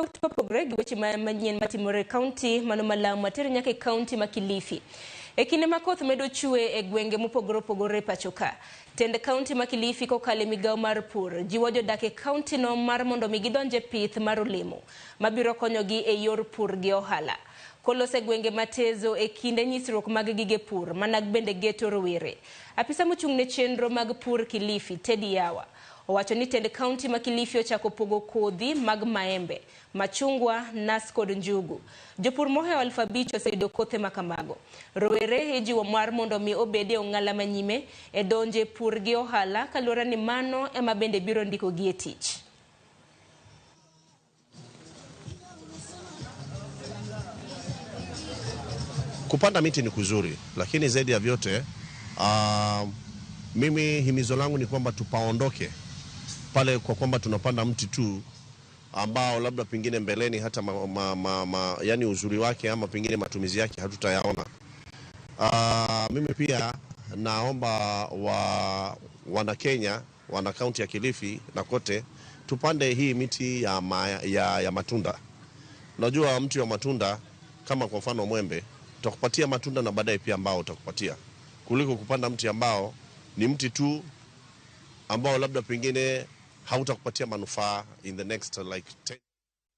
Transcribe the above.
to pogre weche manyien matimore kaunti mano malamu matere nyaka kaunti ma Kilifi. E kinde makoth medo chue e gwenge mopogore pachoka. Tend kaunti ma Kilifi kokale Migago mar pur jiwo jodak e kaunti no mar mondo mi gidonje pith mar olemo mabiro konyogi e yor pur gi ohala. Kolose gwenge matezo e kinde nyisruok mag gige pur manag bende geto rowere. Apisa mochung'ne chenro mag pur Kilifi Tego owacho ni tend kaunti ma Kilifi ochako pogo kodhi mag maembe, machungwa, nas kod njugu. Jopur moheo 5,000 oseyudo kothe makamago. Rowere ijiwo mar mondo mi obede ong'ala manyime e donje pur gi ohala kaluwore ni mano ema bende biro ndiko gi e tich. Kupanda miti ni kuzuri, lakini zaidi ya vyote mimi himizo langu ni kwamba tupaondoke pale kwa kwamba tunapanda mti tu ambao labda pengine mbeleni hata yani uzuri wake ama pengine matumizi yake hatutayaona. Mimi pia naomba wana Kenya, wana kaunti ya Kilifi na kote tupande hii miti ya matunda. Unajua mti wa matunda kama kwa mfano mwembe utakupatia matunda na baadaye pia ambao utakupatia, kuliko kupanda mti ambao ni mti tu ambao labda pengine hautakupatia manufaa in the next like 10